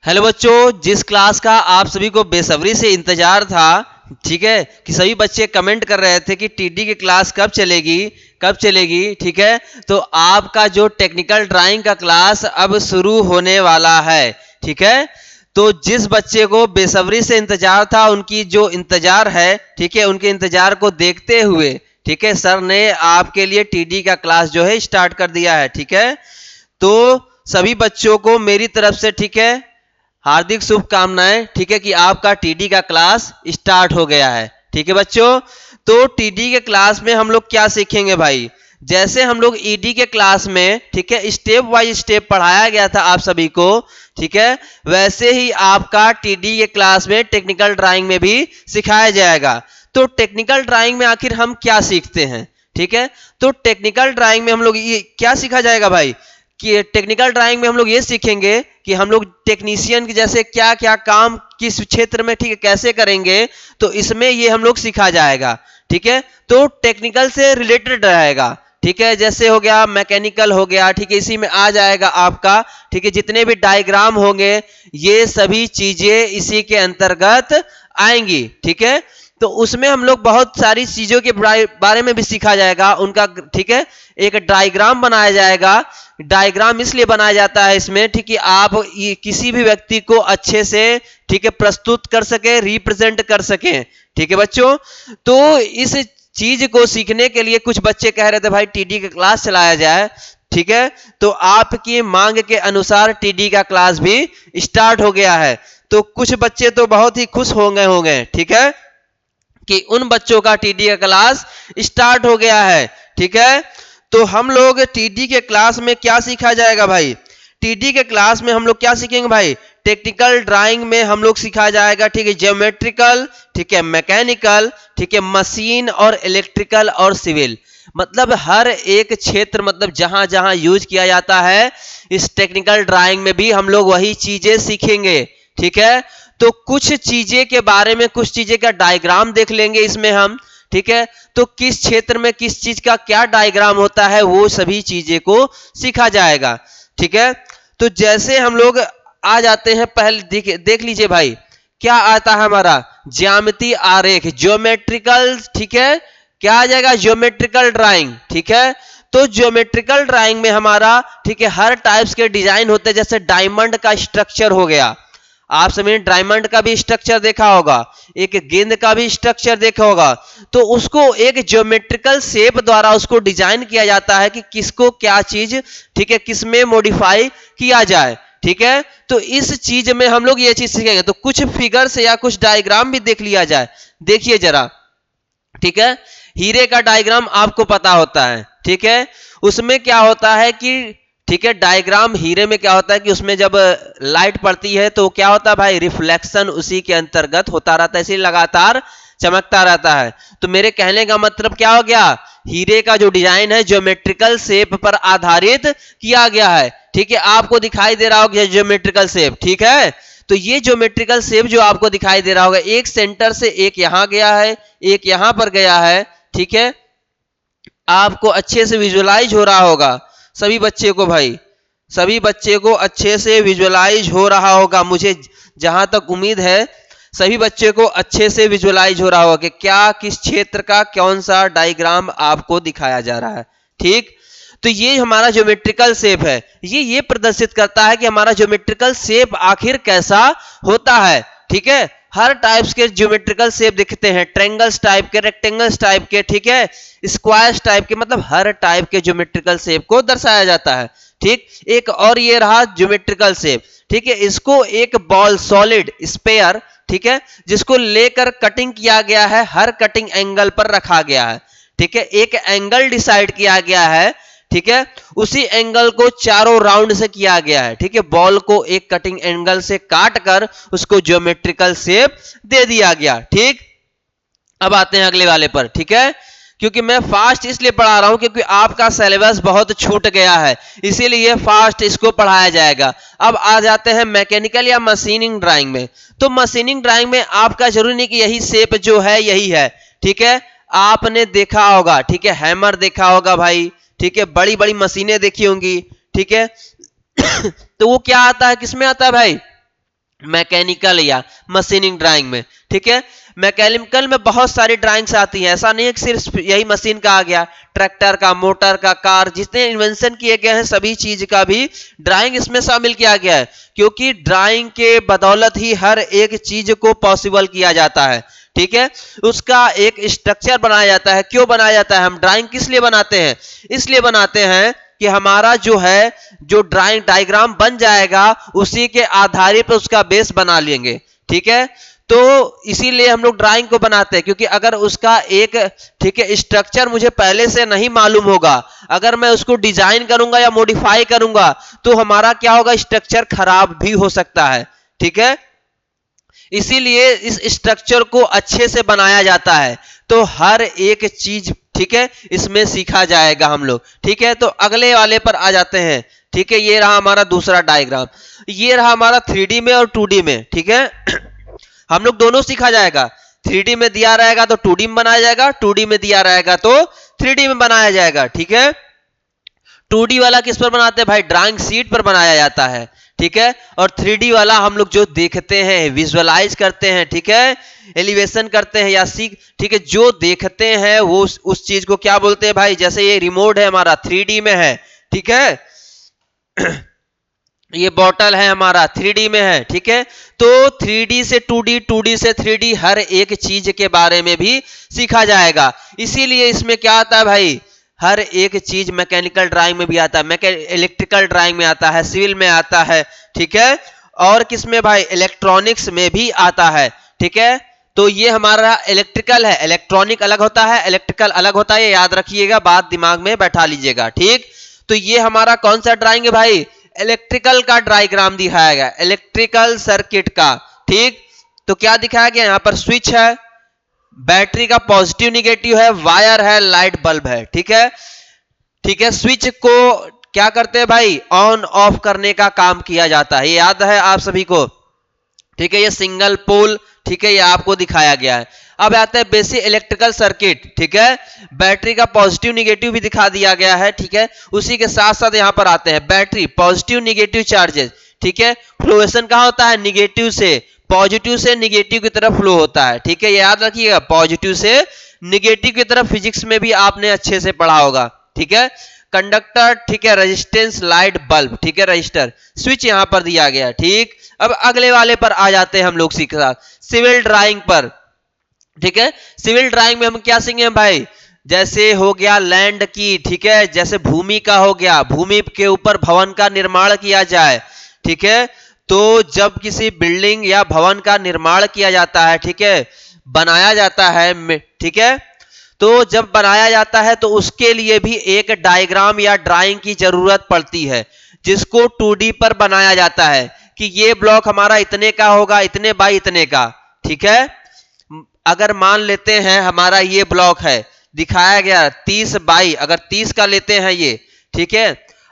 Hello बच्चों, जिस class का आप सभी को बेसब्री से इंतजार था, ठीक है, कि सभी बच्चे कमेंट कर रहे थे कि टीडी की क्लास कब चलेगी, ठीक है। तो आपका जो टेक्निकल ड्राइंग का क्लास अब शुरू होने वाला है, ठीक है। तो जिस बच्चे को बेसब्री से इंतजार था, उनकी जो इंतजार है, ठीक है, उनके इंतजार को देखते हुए, ठीक है, सर ने आपके लिए टीडी का क्लास जो है स्टार्ट कर दिया है, ठीक है। तो सभी बच्चों को मेरी तरफ से, ठीक है, हार्दिक शुभकामनाएं, ठीक है, कि आपका टीडी का क्लास स्टार्ट हो गया है, ठीक है बच्चों। तो टीडी के क्लास में हम लोग क्या सीखेंगे भाई? जैसे हम लोग ईडी के क्लास में, ठीक है, स्टेप बाय स्टेप पढ़ाया गया था आप सभी को, ठीक है, वैसे ही आपका टीडी के क्लास में टेक्निकल ड्राइंग में भी सिखाया जाएगा। तो टेक्निकल ड्राइंग में आखिर हम क्या सीखते हैं, ठीक है। तो टेक्निकल ड्राइंग में हम लोग ये क्या सीखा जाएगा भाई? कि टेक्निकल ड्राइंग में हम लोग ये सीखेंगे कि हम लोग टेक्नीशियन की जैसे क्या क्या काम किस क्षेत्र में, ठीक है, कैसे करेंगे। तो इसमें ये हम लोग सीखा जाएगा, ठीक है। तो टेक्निकल से रिलेटेड रहेगा, ठीक है, जैसे हो गया मैकेनिकल हो गया, ठीक है, इसी में आ जाएगा आपका, ठीक है, जितने भी डायग्राम होंगे ये सभी चीजें इसी के अंतर्गत आएंगी, ठीक है। तो उसमें हम लोग बहुत सारी चीजों के बारे में भी सीखा जाएगा उनका, ठीक है। एक डायग्राम बनाया जाएगा। डायग्राम इसलिए बनाया जाता है इसमें, ठीक है, आप किसी भी व्यक्ति को अच्छे से, ठीक है, प्रस्तुत कर सके, रिप्रेजेंट कर सके, ठीक है बच्चों। तो इस चीज को सीखने के लिए कुछ बच्चे कह रहे थे भाई टीडी का क्लास चलाया जाए, ठीक है। तो आपकी मांग के अनुसार टीडी का क्लास भी स्टार्ट हो गया है। तो कुछ बच्चे तो बहुत ही खुश होंगे, ठीक है, कि उन बच्चों का टीडी का क्लास स्टार्ट हो गया है, ठीक है। तो हम लोग टीडी के क्लास में क्या सीखा जाएगा भाई? टीडी के क्लास में हम लोग क्या सीखेंगे भाई? टेक्निकल ड्राइंग में हम लोग सिखाया जाएगा, ठीक है, ज्योमेट्रिकल, ठीक है, मैकेनिकल, ठीक है, मशीन और इलेक्ट्रिकल और सिविल। मतलब हर एक क्षेत्र, मतलब जहां जहां यूज किया जाता है इस टेक्निकल ड्राइंग में भी हम लोग वही चीजें सीखेंगे, ठीक है। तो कुछ चीजें के बारे में, कुछ चीजें का डायग्राम देख लेंगे इसमें हम, ठीक है। तो किस क्षेत्र में किस चीज का क्या डायग्राम होता है वो सभी चीजें को सीखा जाएगा, ठीक है। तो जैसे हम लोग आ जाते हैं, पहले देख लीजिए भाई, क्या आता है हमारा? ज्यामिति आरेख, ज्योमेट्रिकल, ठीक है। क्या आ जाएगा? ज्योमेट्रिकल ड्राइंग, ठीक है। तो ज्योमेट्रिकल ड्राइंग में हमारा, ठीक है, हर टाइप्स के डिजाइन होते हैं। जैसे डायमंड का स्ट्रक्चर हो गया, आप सभी ने डायमंड का भी स्ट्रक्चर देखा होगा, एक गेंद का भी स्ट्रक्चर देखा होगा। तो उसको एक ज्योमेट्रिकल शेप द्वारा उसको डिजाइन किया जाता है कि किसको क्या चीज, ठीक है, किसमें मॉडिफाई किया जाए, ठीक है। तो इस चीज में हम लोग ये चीज सीखेंगे। तो कुछ फिगर्स या कुछ डायग्राम भी देख लिया जाए। देखिए जरा, ठीक है, हीरे का डायग्राम आपको पता होता है, ठीक है। उसमें क्या होता है कि, ठीक है, डायग्राम हीरे में क्या होता है कि उसमें जब लाइट पड़ती है तो क्या होता है भाई? रिफ्लेक्शन उसी के अंतर्गत होता रहता है, इसलिए लगातार चमकता रहता है। तो मेरे कहने का मतलब क्या हो गया? हीरे का जो डिजाइन है ज्योमेट्रिकल शेप पर आधारित किया गया है, ठीक है। आपको दिखाई दे रहा होगा ज्योमेट्रिकल शेप, ठीक है। तो ये ज्योमेट्रिकल शेप जो आपको दिखाई दे रहा होगा, एक सेंटर से एक यहां गया है, एक यहां पर गया है, ठीक है। आपको अच्छे से विजुअलाइज हो रहा होगा सभी बच्चे को भाई, सभी बच्चे को अच्छे से विजुअलाइज हो रहा होगा, मुझे जहां तक उम्मीद है सभी बच्चे को अच्छे से विजुअलाइज हो रहा होगा कि क्या किस क्षेत्र का कौन सा डायग्राम आपको दिखाया जा रहा है, ठीक। तो ये हमारा ज्योमेट्रिकल शेप है, ये प्रदर्शित करता है कि हमारा ज्योमेट्रिकल शेप आखिर कैसा होता है, ठीक है। हर टाइप्स के ज्योमेट्रिकल शेप दिखते हैं, ट्रायंगल्स टाइप के, रेक्टेंगल्स टाइप के, ठीक है, स्क्वायर्स टाइप के, मतलब हर टाइप के ज्योमेट्रिकल शेप को दर्शाया जाता है, ठीक। एक और ये रहा ज्योमेट्रिकल शेप, ठीक है। इसको एक बॉल, सॉलिड स्पेयर, ठीक है, जिसको लेकर कटिंग किया गया है, हर कटिंग एंगल पर रखा गया है, ठीक है। एक एंगल डिसाइड किया गया है, ठीक है, उसी एंगल को चारों राउंड से किया गया है, ठीक है। बॉल को एक कटिंग एंगल से काट कर उसको ज्योमेट्रिकल शेप दे दिया गया, ठीक। अब आते हैं अगले वाले पर, ठीक है। क्योंकि मैं फास्ट इसलिए पढ़ा रहा हूं क्योंकि आपका सिलेबस बहुत छूट गया है, इसीलिए फास्ट इसको पढ़ाया जाएगा। अब आ जाते हैं मैकेनिकल या मशीनिंग ड्राइंग में। तो मशीनिंग ड्राइंग में आपका जरूरी नहीं कि यही शेप जो है यही है, ठीक है। आपने देखा होगा, ठीक है, हैमर देखा होगा भाई, ठीक है, बड़ी बड़ी मशीनें देखी होंगी, ठीक है। तो वो क्या आता है, किसमें आता है भाई? मैकेनिकल या मशीनिंग ड्राइंग में, ठीक है। मैकेनिकल में बहुत सारी ड्राइंग्स आती हैं, ऐसा नहीं है कि सिर्फ यही मशीन का आ गया, ट्रैक्टर का, मोटर का, कार, जितने इन्वेंशन किए गए हैं सभी चीज का भी ड्राइंग इसमें शामिल किया गया है, क्योंकि ड्राइंग के बदौलत ही हर एक चीज को पॉसिबल किया जाता है, ठीक है। उसका एक स्ट्रक्चर बनाया जाता है। क्यों बनाया जाता है? हम ड्राइंग किस लिए बनाते हैं? इसलिए बनाते हैं कि हमारा जो है जो ड्राइंग डायग्राम बन जाएगा उसी के आधार पर उसका बेस बना लेंगे, ठीक है। तो इसीलिए हम लोग ड्राइंग को बनाते हैं, क्योंकि अगर उसका एक, ठीक है, स्ट्रक्चर मुझे पहले से नहीं मालूम होगा, अगर मैं उसको डिजाइन करूंगा या मॉडिफाई करूंगा तो हमारा क्या होगा, स्ट्रक्चर खराब भी हो सकता है, ठीक है। इसीलिए इस स्ट्रक्चर को अच्छे से बनाया जाता है, तो हर एक चीज, ठीक है, इसमें सीखा जाएगा हम लोग, ठीक है। तो अगले वाले पर आ जाते हैं, ठीक है। ये रहा हमारा दूसरा डायग्राम, ये रहा हमारा 3D में और 2D में, ठीक है। हम लोग दोनों सीखा जाएगा, 3D में दिया रहेगा तो 2D में बनाया जाएगा, 2D में दिया रहेगा तो 3D में बनाया जाएगा, ठीक है। 2D वाला किस पर बनाते हैं भाई? ड्राइंग शीट पर बनाया जाता है, ठीक है। और 3D वाला हम लोग जो देखते हैं, विजुअलाइज करते हैं, ठीक है, एलिवेशन करते हैं या सीख, ठीक है, जो देखते हैं वो उस चीज को क्या बोलते हैं भाई? जैसे ये रिमोट है हमारा 3D में है, ठीक है। ये बॉटल है हमारा 3D में है, ठीक है। तो 3D से 2D, 2D से 3D, हर एक चीज के बारे में भी सीखा जाएगा। इसीलिए इसमें क्या आता है भाई? हर एक चीज मैकेनिकल ड्राइंग में भी आता है, इलेक्ट्रिकल ड्राइंग में आता है, सिविल में आता है, ठीक है। और किसमें भाई? इलेक्ट्रॉनिक्स में भी आता है, ठीक है। तो ये हमारा इलेक्ट्रिकल है, इलेक्ट्रॉनिक अलग होता है, इलेक्ट्रिकल अलग होता है, ये याद रखिएगा, बात दिमाग में बैठा लीजिएगा, ठीक। तो ये हमारा कौन सा ड्राइंग है भाई? इलेक्ट्रिकल का डायग्राम दिखाया गया, इलेक्ट्रिकल सर्किट का, ठीक। तो क्या दिखाया गया? यहां पर स्विच है, बैटरी का पॉजिटिव निगेटिव है, वायर है, लाइट बल्ब है, ठीक है, ठीक है। स्विच को क्या करते हैं भाई? ऑन ऑफ करने का काम किया जाता है, ये याद है आप सभी को, ठीक है। ये सिंगल पोल, ठीक है, ये आपको दिखाया गया है। अब आता है बेसिक इलेक्ट्रिकल सर्किट, ठीक है। बैटरी का पॉजिटिव निगेटिव भी दिखा दिया गया है, ठीक है। उसी के साथ साथ यहां पर आते हैं बैटरी, पॉजिटिव निगेटिव चार्जेस, ठीक है। फ्लोएशन कहां होता है? निगेटिव से पॉजिटिव, से निगेटिव की तरफ फ्लो होता है, ठीक है, ये याद रखिएगा, पॉजिटिव से निगेटिव की तरफ। फिजिक्स में भी आपने अच्छे से पढ़ा होगा, ठीक है। कंडक्टर, ठीक है, रेजिस्टेंस, लाइट बल्ब, ठीक है, रजिस्टर, स्विच यहां पर दिया गया, ठीक। अब अगले वाले पर आ जाते हैं हम लोग सीखा, सिविल ड्राइंग पर, ठीक है। सिविल ड्राइंग में हम क्या सीखेंगे भाई? जैसे हो गया लैंड की, ठीक है, जैसे भूमि का हो गया, भूमि के ऊपर भवन का निर्माण किया जाए, ठीक है। तो जब किसी बिल्डिंग या भवन का निर्माण किया जाता है, ठीक है, बनाया जाता है, ठीक है, तो जब बनाया जाता है तो उसके लिए भी एक डायग्राम या ड्राइंग की जरूरत पड़ती है, जिसको 2D पर बनाया जाता है कि ये ब्लॉक हमारा इतने का होगा, इतने बाई इतने का, ठीक है। अगर मान लेते हैं हमारा ये ब्लॉक है, दिखाया गया 30 बाई, अगर 30 का लेते हैं ये, ठीक है।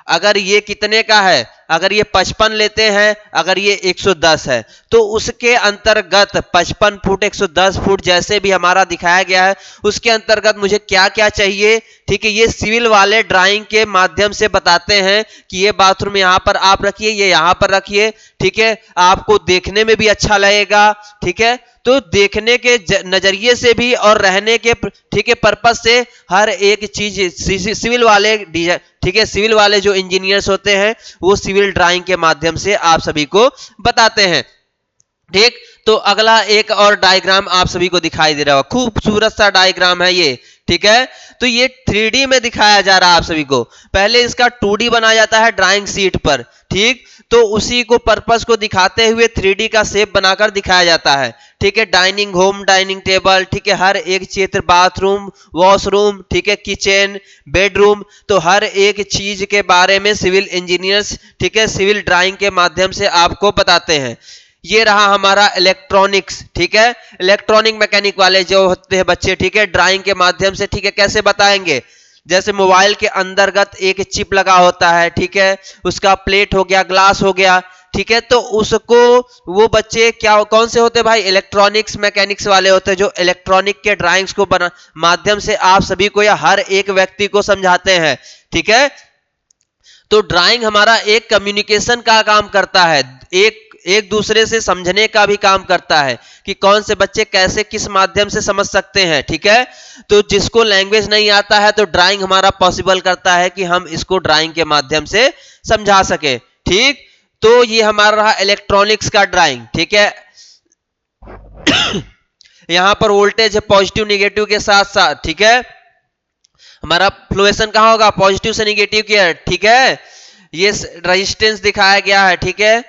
अगर ये कितने का है? अगर ये 55 लेते हैं, अगर ये 110 है, तो उसके अंतर्गत 55 फुट, 110 फुट जैसे भी हमारा दिखाया गया है, उसके अंतर्गत मुझे क्या क्या चाहिए, ठीक है। ये सिविल वाले ड्राइंग के माध्यम से बताते हैं कि ये बाथरूम यहां पर आप रखिए, ये यहां पर रखिए, ठीक है, आपको देखने में भी अच्छा लगेगा, ठीक है। तो देखने के नजरिए से भी और रहने के, ठीक है, पर्पस से हर एक चीज सिविल वाले, ठीक है, सिविल वाले जो इंजीनियर्स होते हैं वो सिविल ड्राइंग के माध्यम से आप सभी को बताते हैं, ठीक। तो अगला एक और डायग्राम आप सभी को दिखाई दे रहा होगा, खूबसूरत सा डायग्राम है ये, ठीक है। तो ये 3D में दिखाया जा रहा है आप सभी को, पहले इसका 2D बनाया जाता है ड्राइंग शीट पर, ठीक। तो उसी को पर्पस को दिखाते हुए 3D का शेप बनाकर दिखाया जाता है, ठीक है। डाइनिंग होम, डाइनिंग टेबल, ठीक है, हर एक क्षेत्र, बाथरूम, वॉशरूम, ठीक है, किचन, बेडरूम, तो हर एक चीज के बारे में सिविल इंजीनियर्स, ठीक है, सिविल ड्राइंग के माध्यम से आपको बताते हैं। ये रहा हमारा इलेक्ट्रॉनिक्स, ठीक है, इलेक्ट्रॉनिक मैकेनिक वाले जो होते हैं बच्चे, ठीक है, ड्राइंग के माध्यम से, ठीक है, कैसे बताएंगे? जैसे मोबाइल के अंतर्गत एक चिप लगा होता है, ठीक है, उसका प्लेट हो गया, ग्लास हो गया, ठीक है, तो उसको वो बच्चे क्या, कौन से होते हैं भाई? इलेक्ट्रॉनिक्स मैकेनिक्स वाले होते हैं, जो इलेक्ट्रॉनिक के ड्राइंग्स को बना माध्यम से आप सभी को या हर एक व्यक्ति को समझाते हैं, ठीक है। तो ड्राइंग हमारा एक कम्युनिकेशन का काम करता है, एक एक दूसरे से समझने का भी काम करता है कि कौन से बच्चे कैसे किस माध्यम से समझ सकते हैं, ठीक है। तो जिसको लैंग्वेज नहीं आता है तो ड्राइंग हमारा पॉसिबल करता है कि हम इसको ड्राइंग के माध्यम से समझा सके, ठीक। तो ये हमारा रहा इलेक्ट्रॉनिक्स का ड्राइंग, ठीक है। यहां पर वोल्टेज है पॉजिटिव निगेटिव के साथ साथ, ठीक है। हमारा फ्लोएशन कहां होगा, पॉजिटिव से निगेटिव की है, ठीक है। ये रेजिस्टेंस दिखाया गया है, ठीक है,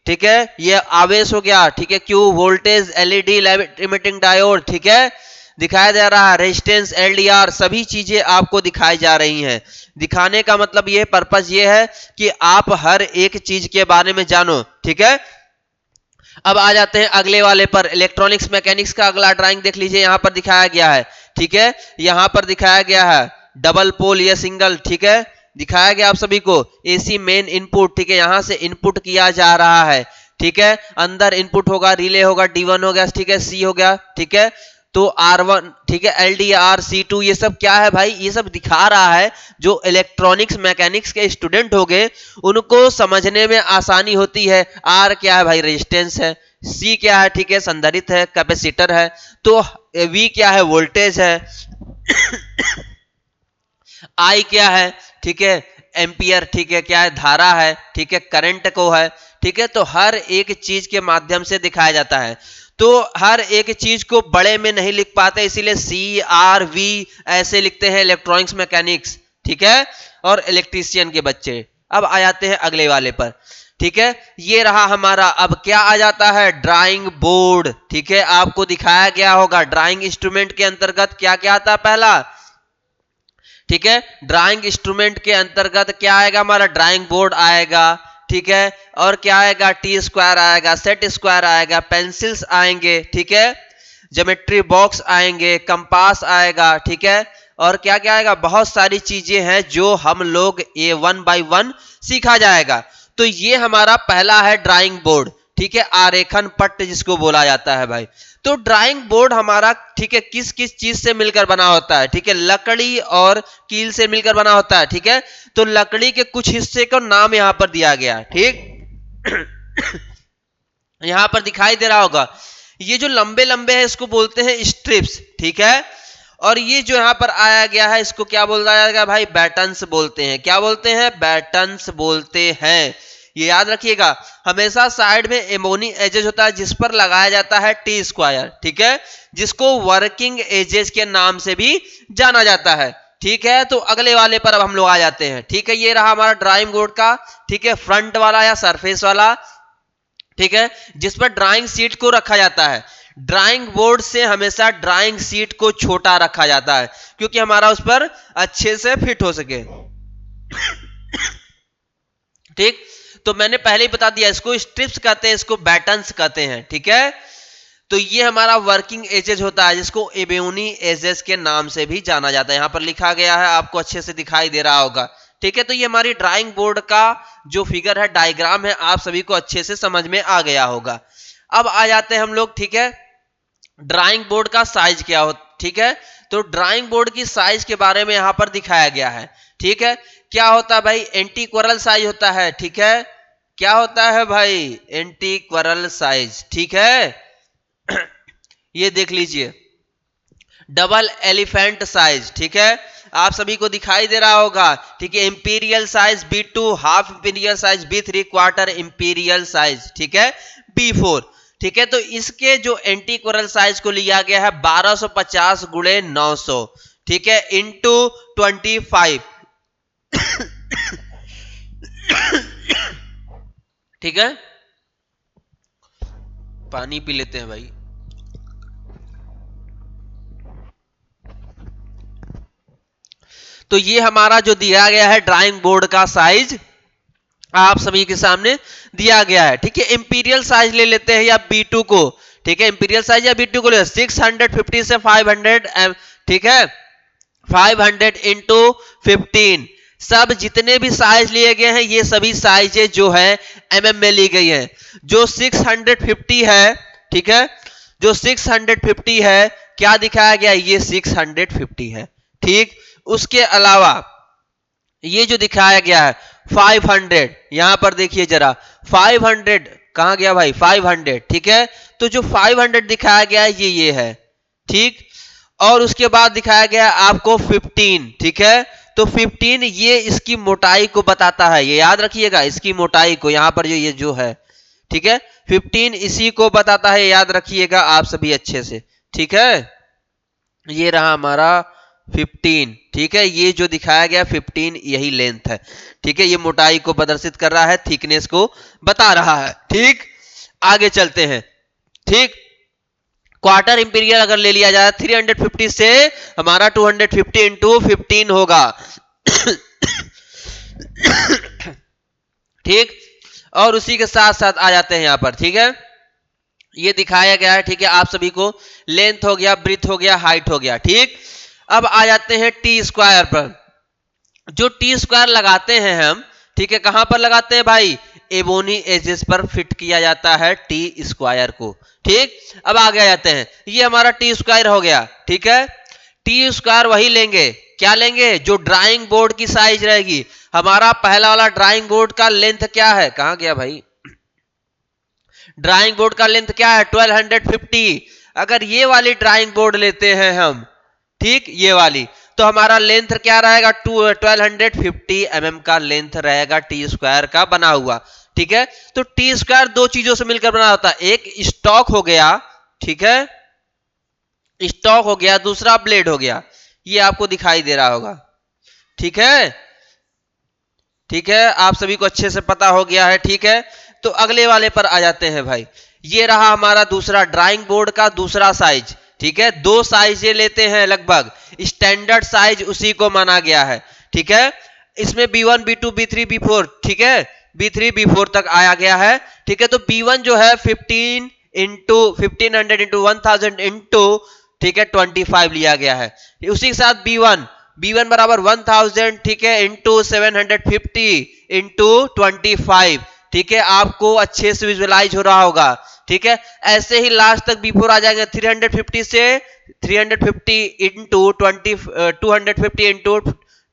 ठीक है। ये आवेश हो गया, ठीक है, Q voltage, LED emitting diode, ठीक है, दिखाया जा रहा है। रेजिस्टेंस, एलडीआर, सभी चीजें आपको दिखाई जा रही हैं। दिखाने का मतलब ये पर्पस ये है कि आप हर एक चीज के बारे में जानो, ठीक है। अब आ जाते हैं अगले वाले पर, इलेक्ट्रॉनिक्स मैकेनिक्स का अगला ड्राइंग देख लीजिए, यहां पर दिखाया गया है, ठीक है। यहां पर दिखाया गया है डबल पोल या सिंगल, ठीक है, दिखाया गया आप सभी को। एसी मेन इनपुट, ठीक है, यहां से इनपुट किया जा रहा है, ठीक है। अंदर इनपुट होगा, रिले होगा, D1 हो गया, ठीक है, सी हो गया, ठीक है। तो R1, ठीक है, LDR, C2, ये सब क्या है भाई, ये सब दिखा रहा है। जो इलेक्ट्रॉनिक्स मैकेनिक्स के स्टूडेंट हो गए उनको समझने में आसानी होती है। R क्या है भाई, रेजिस्टेंस है। C क्या है, ठीक है, संधारित्र है, कैपेसिटर है। तो V क्या है, वोल्टेज है। I क्या है, ठीक है, एम्पियर, ठीक है, क्या है, धारा है, ठीक है, करंट को है, ठीक है। तो हर एक चीज के माध्यम से दिखाया जाता है। तो हर एक चीज को बड़े में नहीं लिख पाते, इसीलिए CRV ऐसे लिखते हैं इलेक्ट्रॉनिक्स मैकेनिक्स, ठीक है, और इलेक्ट्रीशियन के बच्चे। अब आ जाते हैं अगले वाले पर, ठीक है। ये रहा हमारा, अब क्या आ जाता है, ड्राइंग बोर्ड, ठीक है। आपको दिखाया गया होगा ड्राइंग इंस्ट्रूमेंट के अंतर्गत क्या क्या आता है, पहला, ठीक है, ड्राइंग इंस्ट्रूमेंट के अंतर्गत क्या आएगा, हमारा ड्राइंग बोर्ड आएगा, ठीक है। और क्या आएगा, टी स्क्वायर आएगा, सेट स्क्वायर आएगा, पेंसिल्स आएंगे, ठीक है, ज्योमेट्री बॉक्स आएंगे, कंपास आएगा, ठीक है। और क्या क्या आएगा, बहुत सारी चीजें हैं जो हम लोग ये 1 by 1 सीखा जाएगा। तो ये हमारा पहला है ड्राइंग बोर्ड, ठीक है, आरेखन पट्ट जिसको बोला जाता है भाई। तो ड्राइंग बोर्ड हमारा, ठीक है, किस किस चीज से मिलकर बना होता है, ठीक है, लकड़ी और कील से मिलकर बना होता है, ठीक है। तो लकड़ी के कुछ हिस्से का नाम यहां पर दिया गया, ठीक। यहां पर दिखाई दे रहा होगा, ये जो लंबे लंबे है इसको बोलते हैं स्ट्रिप्स, ठीक है। और ये जो यहां पर आया गया है इसको क्या बोला जाएगा भाई, बैटन्स बोलते हैं। क्या बोलते हैं, बैटन्स बोलते हैं। ये याद रखिएगा, हमेशा साइड में एमोनी एजेस होता है जिस पर लगाया जाता है टी स्क्वायर, ठीक है, जिसको वर्किंग एजेस के नाम से भी जाना जाता है, ठीक है। तो अगले वाले पर अब हम लोग आ जाते हैं, ठीक है। ये रहा हमारा ड्राइंग बोर्ड का, ठीक है, फ्रंट वाला या सरफेस वाला, ठीक है, जिस पर ड्राइंग शीट को रखा जाता है। ड्राइंग बोर्ड से हमेशा ड्राइंग शीट को छोटा रखा जाता है क्योंकि हमारा उस पर अच्छे से फिट हो सके, ठीक। तो मैंने पहले ही बता दिया, इसको स्ट्रिप्स कहते हैं, इसको बैटन्स कहते हैं, ठीक है। तो ये हमारा वर्किंग एजेस होता है जिसको एबोनी एजेस के नाम से भी जाना जाता है। यहां पर लिखा गया है, आपको अच्छे से दिखाई दे रहा होगा, ठीक है। तो ये हमारी ड्राइंग बोर्ड का जो फिगर है, डायग्राम है, आप सभी को अच्छे से समझ में आ गया होगा। अब आ जाते हैं हम लोग, ठीक है, ड्राइंग बोर्ड का साइज क्या हो, ठीक है। तो ड्राइंग बोर्ड की साइज के बारे में यहां पर दिखाया गया है, ठीक है। क्या होता है भाई, एंटीक्वरल साइज होता है, ठीक है। क्या होता है भाई, एंटीक्वरल साइज, ठीक है। ये देख लीजिए, डबल एलिफेंट साइज, ठीक है, आप सभी को दिखाई दे रहा होगा, ठीक है। Imperial size B2, half imperial size B3, quarter imperial size, ठीक है, B4, ठीक है। तो इसके जो एंटीक्वरल साइज को लिया गया है 1250 गुणे 900, ठीक है, इंटू 25, ठीक है। पानी पी लेते हैं भाई। तो ये हमारा जो दिया गया है ड्राइंग बोर्ड का साइज आप सभी के सामने दिया गया है, ठीक है। इंपीरियल साइज ले लेते हैं या B2 को, ठीक है, इंपीरियल साइज या B2 को ले 650 से 500, ठीक है, 500 इंटू 15, सब जितने भी साइज लिए गए हैं ये सभी साइजें जो है mm में ली गई है। जो 650 है, ठीक है, जो 650 है, क्या दिखाया गया, ये 650 है, ठीक। उसके अलावा ये जो दिखाया गया है 500, यहां पर देखिए जरा, 500 कहां गया भाई 500, ठीक है। तो जो 500 दिखाया गया है ये है, ठीक। और उसके बाद दिखाया गया है आपको 15, ठीक है। तो 15 ये इसकी मोटाई को बताता है, ये याद रखिएगा, इसकी मोटाई को, यहां पर जो ये जो है, ठीक है, 15 इसी को बताता है, याद रखिएगा आप सभी अच्छे से, ठीक है। ये रहा हमारा 15, ठीक है। ये जो दिखाया गया 15 यही लेंथ है, ठीक है। ये मोटाई को प्रदर्शित कर रहा है, थिकनेस को बता रहा है, ठीक। आगे चलते हैं, ठीक। क्वार्टर इंपीरियल अगर ले लिया जाए 350 से हमारा 250 इंटू 15 होगा ठीक। और उसी के साथ साथ आ जाते हैं यहां पर, ठीक है। ये दिखाया गया है, ठीक है, आप सभी को। लेंथ हो गया, ब्रीथ हो गया, हाइट हो गया, ठीक। अब आ जाते हैं टी स्क्वायर पर। जो टी स्क्वायर लगाते हैं हम, ठीक है, कहां पर लगाते हैं भाई, एबोनी एजेस पर फिट किया जाता है टी स्क्वायर को, ठीक। अब आगे आ जाते हैं, ये हमारा टी स्क्वायर हो गया, ठीक है। टी स्क्वायर वही लेंगे, क्या लेंगे, जो ड्राइंग बोर्ड की साइज रहेगी। हमारा पहला वाला ड्राइंग बोर्ड का लेंथ क्या है, कहां गया भाई, ड्राइंग बोर्ड का लेंथ क्या है 1250। अगर ये वाली ड्राइंग बोर्ड लेते हैं हम, ठीक, ये वाली, तो हमारा लेंथ क्या रहेगा 1250 mm का लेंथ रहेगा टी स्क्वायर का बना हुआ, ठीक है। तो टी स्क्वायर दो चीजों से मिलकर बना होता है, एक स्टॉक हो गया, ठीक है, स्टॉक हो गया, दूसरा ब्लेड हो गया। ये आपको दिखाई दे रहा होगा, ठीक है, ठीक है, आप सभी को अच्छे से पता हो गया है, ठीक है। तो अगले वाले पर आ जाते हैं भाई। ये रहा हमारा दूसरा ड्राइंग बोर्ड का दूसरा साइज, ठीक है। दो साइज ये लेते हैं लगभग, स्टैंडर्ड साइज उसी को माना गया है, ठीक है। इसमें B1 B2 B3 B4, ठीक है, B3 B4 तक आया गया है, ठीक है। तो B1 जो है 15 इंटू 1500 इंटू 1000 इंटू, ठीक है, 25 लिया गया है। उसी के साथ B1 बराबर 1000, ठीक है, इंटू 750 इंटू 25, ठीक है। आपको अच्छे से विजुअलाइज हो रहा होगा, ठीक है। ऐसे ही लास्ट तक B4 आ जाएंगे 350 से 350 इंटू 250 इंटू,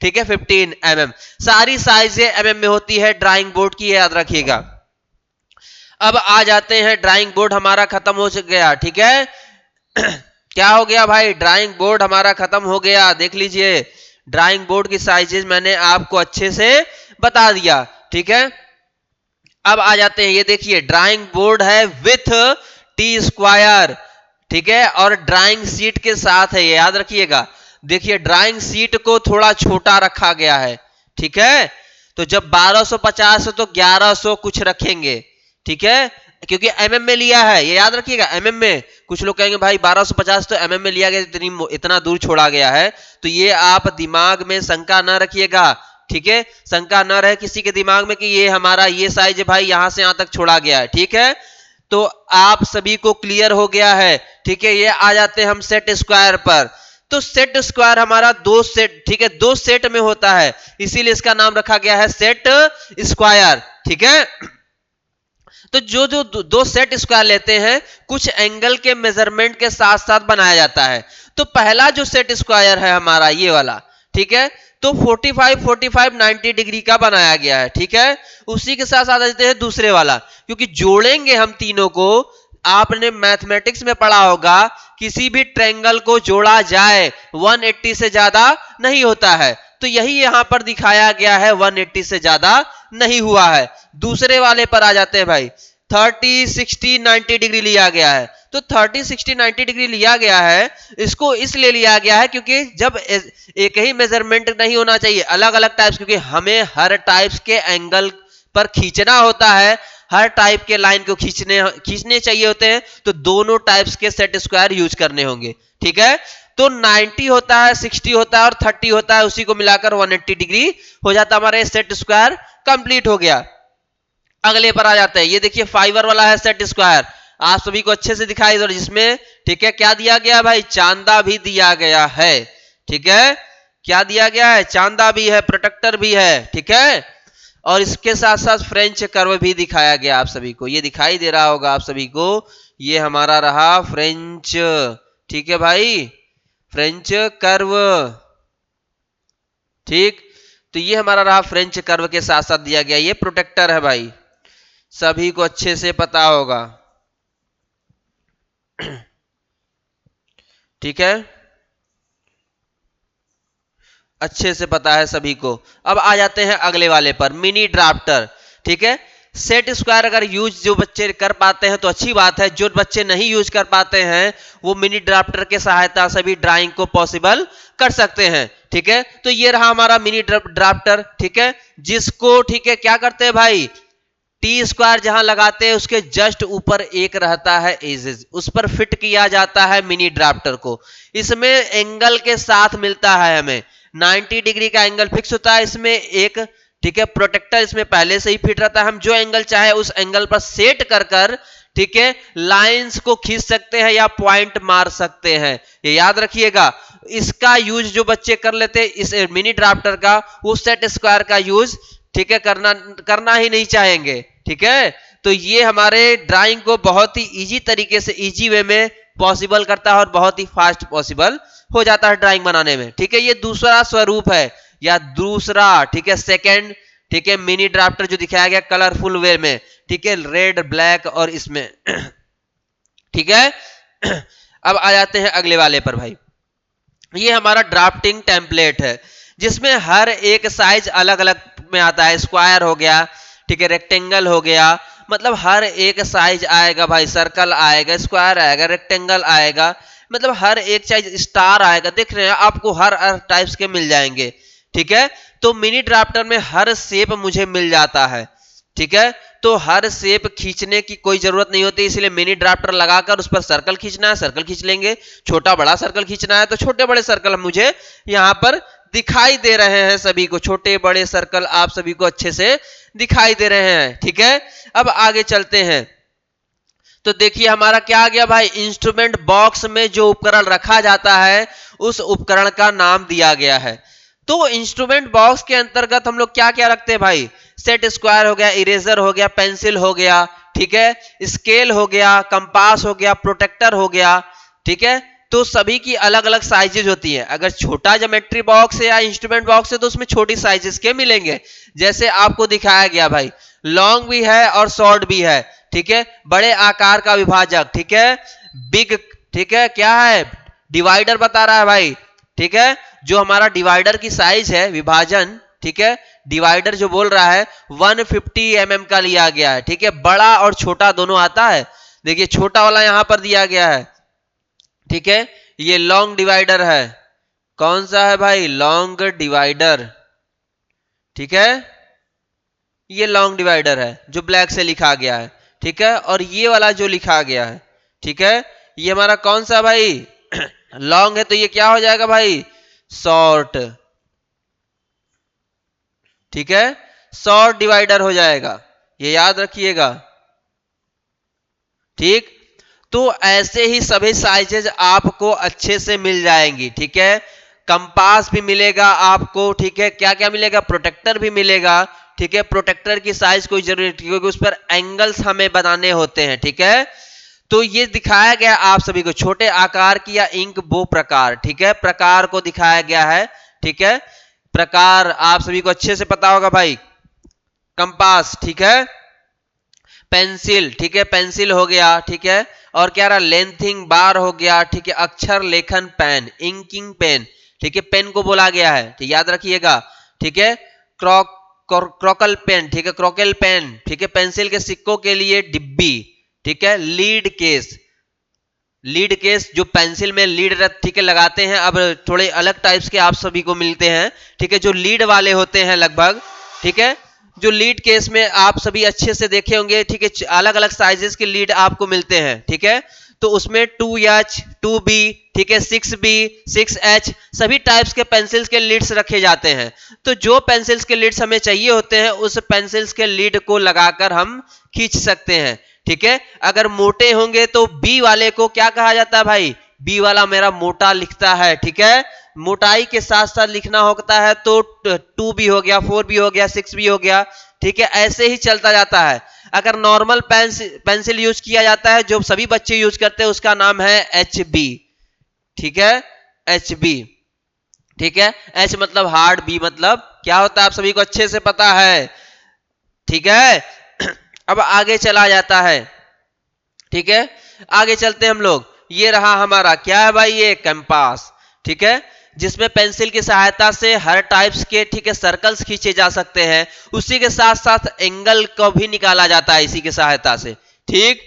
ठीक है, 15 mm। सारी साइजें mm में होती है ड्राइंग बोर्ड की, याद रखिएगा। अब आ जाते हैं, ड्राइंग बोर्ड हमारा खत्म हो गया, ठीक है क्या हो गया भाई, ड्राइंग बोर्ड हमारा खत्म हो गया। देख लीजिए, ड्राइंग बोर्ड की साइजेस मैंने आपको अच्छे से बता दिया, ठीक है। अब आ जाते हैं, ये देखिए ड्राइंग बोर्ड है विथ टी स्क्वायर, ठीक है, और ड्राइंग सीट के साथ है, ये याद रखिएगा। देखिए ड्राइंग सीट को थोड़ा छोटा रखा गया है, ठीक है। तो जब 1250 है तो 1100 कुछ रखेंगे, ठीक है, क्योंकि एमएम में लिया है, ये याद रखिएगा, एमएम में। कुछ लोग कहेंगे भाई 1250 तो एमएम में लिया गया, इतना दूर छोड़ा गया है, तो ये आप दिमाग में शंका न रखिएगा, ठीक है। शंका न रहे किसी के दिमाग में कि ये हमारा ये साइज है भाई, यहां से यहां तक छोड़ा गया है, ठीक है। तो आप सभी को क्लियर हो गया है, ठीक है। ये आ जाते हैं हम सेट स्क्वायर पर। तो सेट स्क्वायर हमारा दो सेट, ठीक है, दो सेट में होता है, इसीलिए इसका नाम रखा गया है सेट स्क्वायर, ठीक है। तो जो जो दो सेट स्क्वायर लेते हैं, कुछ एंगल के मेजरमेंट के साथ साथ बनाया जाता है। तो पहला जो सेट स्क्वायर है हमारा ये वाला, ठीक है, तो 45 45 90 डिग्री का बनाया गया है, ठीक है। उसी के साथ साथ देते हैं दूसरे वाला, क्योंकि जोड़ेंगे हम तीनों को। आपने मैथमेटिक्स में पढ़ा होगा, किसी भी ट्रायंगल को जोड़ा जाए 180 से ज्यादा नहीं होता है, तो यही यहां पर दिखाया गया है, 180 से ज्यादा नहीं हुआ है। दूसरे वाले पर आ जाते हैं भाई, 30 60 90 डिग्री लिया गया है। तो 30 60 90 डिग्री लिया गया है, इसको इसलिए लिया गया है क्योंकि जब एक ही मेजरमेंट नहीं होना चाहिए, अलग अलग टाइप्स, क्योंकि हमें हर टाइप्स के एंगल पर खींचना होता है, हर टाइप के लाइन को खींचने चाहिए होते हैं, तो दोनों टाइप्स के सेट स्क्वायर यूज करने होंगे, ठीक है। तो 90 होता है, 60 होता है और 30 होता है, उसी को मिलाकर 180 डिग्री हो जाता है, हमारा सेट स्क्वायर कंप्लीट हो गया। अगले पर आ जाता है, ये देखिए फाइबर वाला है सेट स्क्वायर, आप सभी को अच्छे से दिखाई दे, जिसमें, ठीक है, क्या दिया गया भाई, चांदा भी दिया गया है, ठीक है। क्या दिया गया है, चांदा भी है, प्रोटेक्टर भी है, ठीक है। और इसके साथ साथ फ्रेंच कर्व भी दिखाया गया आप सभी को, ये दिखाई दे रहा होगा आप सभी को, ये हमारा रहा फ्रेंच, ठीक है भाई, फ्रेंच कर्व, ठीक। तो ये हमारा रहा फ्रेंच कर्व के साथ साथ दिया गया, ये प्रोटेक्टर है भाई, सभी को अच्छे से पता होगा। ठीक है, अच्छे से पता है सभी को। अब आ जाते हैं अगले वाले पर, मिनी ड्राफ्टर। ठीक है, सेट स्क्वायर अगर यूज जो बच्चे कर पाते हैं तो अच्छी बात है, जो बच्चे नहीं यूज कर पाते हैं वो मिनी ड्राफ्टर के सहायता से भी ड्राइंग को पॉसिबल कर सकते हैं। ठीक है, तो ये रहा हमारा मिनी ड्राफ्टर। ठीक है, जिसको ठीक है क्या करते हैं भाई, टी स्क्वायर जहां लगाते हैं उसके जस्ट ऊपर एक रहता है एजेस, उस पर फिट किया जाता है मिनी ड्राफ्टर को। इसमें एंगल के साथ मिलता है हमें 90 डिग्री का एंगल फिक्स होता है इसमें एक। ठीक है, प्रोटेक्टर इसमें पहले से ही फिट रहता है, हम जो एंगल चाहे उस एंगल पर सेट कर कर ठीक है लाइंस को खींच सकते हैं या पॉइंट मार सकते हैं, ये याद रखिएगा। इसका यूज जो बच्चे कर लेते हैं इस मिनी ड्राफ्टर का, वो सेट स्क्वायर का यूज ठीक है करना ही नहीं चाहेंगे। ठीक है, तो ये हमारे ड्राइंग को बहुत ही इजी तरीके से, इजी वे में पॉसिबल करता है और बहुत ही फास्ट पॉसिबल हो जाता है ड्राइंग बनाने में। ठीक है, ये दूसरा स्वरूप है या दूसरा ठीक है सेकंड ठीक है मिनी ड्राफ्टर जो दिखाया गया कलरफुल वे में। ठीक है, रेड ब्लैक और इसमें ठीक है। अब आ जाते हैं अगले वाले पर भाई, ये हमारा ड्राफ्टिंग टेम्पलेट है जिसमें हर एक साइज अलग अलग में आता है। स्क्वायर हो गया, ठीक है, रेक्टेंगल हो गया, मतलब हर एक साइज आएगा भाई, सर्कल आएगा, स्क्वायर आएगा, रेक्टेंगल आएगा, मतलब हर एक साइज, स्टार आएगा, देख रहे हैं आपको हर टाइप्स के मिल जाएंगे। ठीक है, तो मिनी ड्राफ्टर में हर शेप मुझे मिल जाता है। ठीक है, तो हर शेप खींचने की कोई जरूरत नहीं होती, इसलिए मिनी ड्राफ्टर लगाकर उस पर सर्कल खींचना है सर्कल खींच लेंगे, छोटा बड़ा सर्कल खींचना है तो छोटे बड़े सर्कल मुझे यहां पर दिखाई दे रहे हैं, सभी को छोटे बड़े सर्कल आप सभी को अच्छे से दिखाई दे रहे हैं। ठीक है, अब आगे चलते हैं, तो देखिए हमारा क्या आ गया भाई, इंस्ट्रूमेंट बॉक्स में जो उपकरण रखा जाता है उस उपकरण का नाम दिया गया है। तो इंस्ट्रूमेंट बॉक्स के अंतर्गत हम लोग क्या क्या रखते हैं भाई, सेट स्क्वायर हो गया, इरेजर हो गया, पेंसिल हो गया, ठीक है, स्केल हो गया, कंपास हो गया, प्रोटेक्टर हो गया। ठीक है, तो सभी की अलग अलग साइजेज होती है। अगर छोटा ज्योमेट्री बॉक्स है या इंस्ट्रूमेंट बॉक्स है तो उसमें छोटी साइजेस के मिलेंगे, जैसे आपको दिखाया गया भाई, लॉन्ग भी है और शॉर्ट भी है। ठीक है, बड़े आकार का विभाजक, ठीक है, बिग, ठीक है, क्या है, डिवाइडर बता रहा है भाई। ठीक है, जो हमारा डिवाइडर की साइज है विभाजन, ठीक है, डिवाइडर जो बोल रहा है 150 mm का लिया गया है। ठीक है, बड़ा और छोटा दोनों आता है, देखिए छोटा वाला यहां पर दिया गया है। ठीक है, ये लॉन्ग डिवाइडर है, कौन सा है भाई, लॉन्ग डिवाइडर। ठीक है, ये लॉन्ग डिवाइडर है जो ब्लैक से लिखा गया है। ठीक है, और ये वाला जो लिखा गया है, ठीक है, ये हमारा कौन सा भाई लॉन्ग है, तो ये क्या हो जाएगा भाई, शॉर्ट। ठीक है, शॉर्ट डिवाइडर हो जाएगा, ये याद रखिएगा। ठीक, तो ऐसे ही सभी साइजेज आपको अच्छे से मिल जाएंगी। ठीक है, कंपास भी मिलेगा आपको, ठीक है, क्या क्या मिलेगा, प्रोटेक्टर भी मिलेगा। ठीक है, प्रोटेक्टर की साइज कोई जरूरी नहीं क्योंकि उस पर एंगल्स हमें बनाने होते हैं। ठीक है, तो ये दिखाया गया आप सभी को छोटे आकार की या इंक बो प्रकार, ठीक है, प्रकार को दिखाया गया है। ठीक है, प्रकार आप सभी को अच्छे से पता होगा भाई, कंपास, ठीक है, पेंसिल, ठीक है, पेंसिल हो गया, ठीक है, और क्या रहा, लेंथिंग बार हो गया, ठीक है, अक्षर लेखन पेन, इंकिंग पेन, ठीक है, पेन को बोला गया है, ठीक, याद रखिएगा। ठीक है, क्रोकल पेन, ठीक है, क्रोकेल पेन, ठीक है, पेंसिल के सिक्कों के लिए डिब्बी, ठीक है, लीड केस, लीड केस जो पेंसिल में लीड, ठीक है, लगाते हैं, अब थोड़े अलग टाइप्स के आप सभी को मिलते हैं। ठीक है, जो लीड वाले होते हैं लगभग, ठीक है, जो लीड केस में आप सभी अच्छे से देखे होंगे। ठीक है, अलग अलग साइजेस के लीड आपको मिलते हैं। ठीक है, तो उसमें 2H 2B, ठीक है, 6B 6H सभी टाइप्स के पेंसिल्स के लीड्स रखे जाते हैं। तो जो पेंसिल्स के लीड्स हमें चाहिए होते हैं उस पेंसिल्स के लीड को लगाकर हम खींच सकते हैं। ठीक है, अगर मोटे होंगे तो बी वाले को क्या कहा जाता है भाई, बी वाला मेरा मोटा लिखता है। ठीक है, मोटाई के साथ साथ लिखना होता है तो 2B हो गया, 4B हो गया, 6B हो गया। ठीक है, ऐसे ही चलता जाता है। अगर नॉर्मल पेंसिल यूज किया जाता है जो सभी बच्चे यूज करते हैं उसका नाम है HB। ठीक है, HB। ठीक है, H मतलब हार्ड, B मतलब क्या होता है आप सभी को अच्छे से पता है। ठीक है, अब आगे चला जाता है, ठीक है, आगे चलते हैं हम लोग। ये रहा हमारा क्या है भाई, ये कंपास, ठीक है, जिसमें पेंसिल की सहायता से हर टाइप्स के, ठीक है, सर्कल्स खींचे जा सकते हैं। उसी के साथ साथ एंगल को भी निकाला जाता है इसी की सहायता से, ठीक।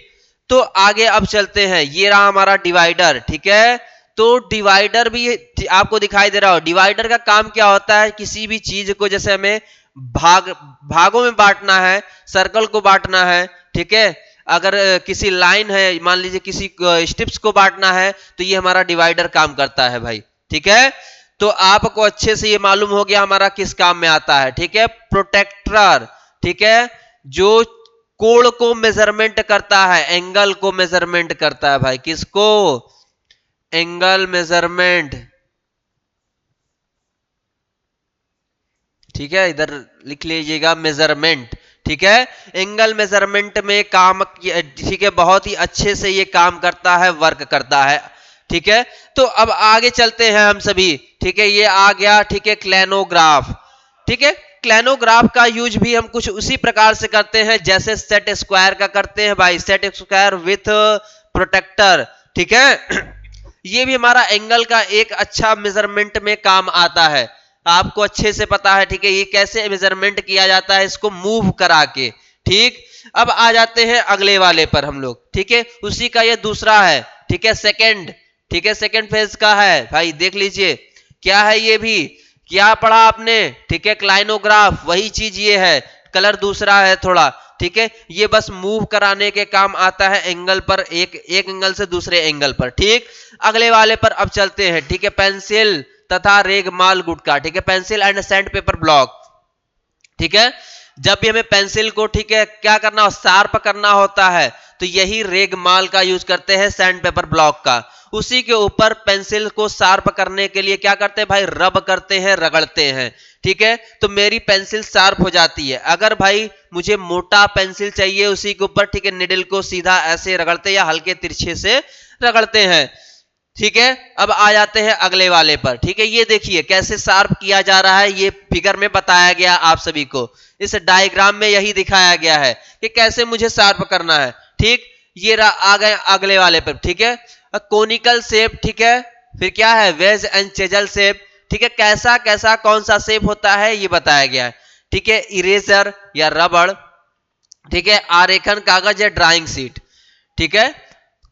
तो आगे अब चलते हैं, ये रहा हमारा डिवाइडर, ठीक है। तो डिवाइडर भी आपको दिखाई दे रहा हो। डिवाइडर का काम क्या होता है, किसी भी चीज को जैसे हमें भागों में बांटना है, सर्कल को बांटना है, ठीक है, अगर किसी लाइन है, मान लीजिए किसी स्ट्रिप्स को बांटना है, तो ये हमारा डिवाइडर काम करता है भाई, ठीक है। तो आपको अच्छे से ये मालूम हो गया हमारा किस काम में आता है, ठीक है। प्रोटेक्टर, ठीक है, जो कोण को मेजरमेंट करता है, एंगल को मेजरमेंट करता है भाई, किसको, एंगल मेजरमेंट, ठीक है, इधर लिख लीजिएगा मेजरमेंट, ठीक है। एंगल मेजरमेंट में काम, ठीक है, बहुत ही अच्छे से ये काम करता है, वर्क करता है, ठीक है। तो अब आगे चलते हैं हम सभी, ठीक है, ये आ गया, ठीक है, क्लेनोग्राफ, ठीक है। क्लेनोग्राफ का यूज भी हम कुछ उसी प्रकार से करते हैं जैसे सेट स्क्वायर का करते हैं भाई, सेट स्क्वायर विथ प्रोटेक्टर, ठीक है। ये भी हमारा एंगल का एक अच्छा मेजरमेंट में काम आता है, आपको अच्छे से पता है, ठीक है, ये कैसे मेजरमेंट किया जाता है, इसको मूव करा के, ठीक। अब आ जाते हैं अगले वाले पर हम लोग, ठीक है, उसी का ये दूसरा है, ठीक है, सेकंड, ठीक है, सेकंड फेज का है भाई, देख लीजिए क्या है, ये भी क्या पढ़ा आपने, ठीक है, क्लाइनोग्राफ, वही चीज ये है, कलर दूसरा है थोड़ा, ठीक है। ये बस मूव कराने के काम आता है एंगल पर, एक एंगल से दूसरे एंगल पर, ठीक। अगले वाले पर अब चलते हैं, ठीक है, पेंसिल तथा रेगमाल गुटका, ठीक है, pencil and sand paper block, ठीक है। जब भी हमें पेंसिल को, ठीक है, क्या करना, शार्प करना होता है, तो यही रेगमाल का यूज करते हैं, सैंड पेपर ब्लॉक का। उसी के ऊपर पेंसिल को शार्प करने के लिए क्या करते हैं भाई, रब करते हैं, रगड़ते हैं, ठीक है। तो मेरी पेंसिल शार्प हो जाती है। अगर भाई मुझे मोटा पेंसिल चाहिए, उसी के ऊपर, ठीक है, निडल को सीधा ऐसे रगड़ते या हल्के तिरछे से रगड़ते हैं, ठीक है। अब आ जाते हैं अगले वाले पर, ठीक है, ये देखिए कैसे शार्प किया जा रहा है, ये फिगर में बताया गया आप सभी को, इस डायग्राम में यही दिखाया गया है कि कैसे मुझे शार्प करना है, ठीक। ये आ गए अगले वाले पर, ठीक है, कोनिकल शेप, ठीक है, फिर क्या है, वेज एंड चेजल शेप, ठीक है, कैसा कैसा कौन सा शेप होता है ये बताया गया है, ठीक है। इरेजर या रबड़, ठीक है, आरेखन कागज या ड्राइंग शीट, ठीक है।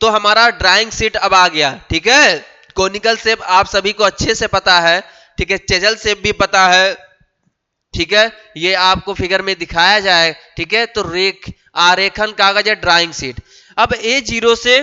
तो हमारा ड्राइंग शीट अब आ गया, ठीक है। कोनिकल शेप आप सभी को अच्छे से पता है, ठीक है, चेजल शेप भी पता है, ठीक है, ये आपको फिगर में दिखाया जाए, ठीक है। तो आरेखन कागज या ड्राइंग शीट। अब A0 से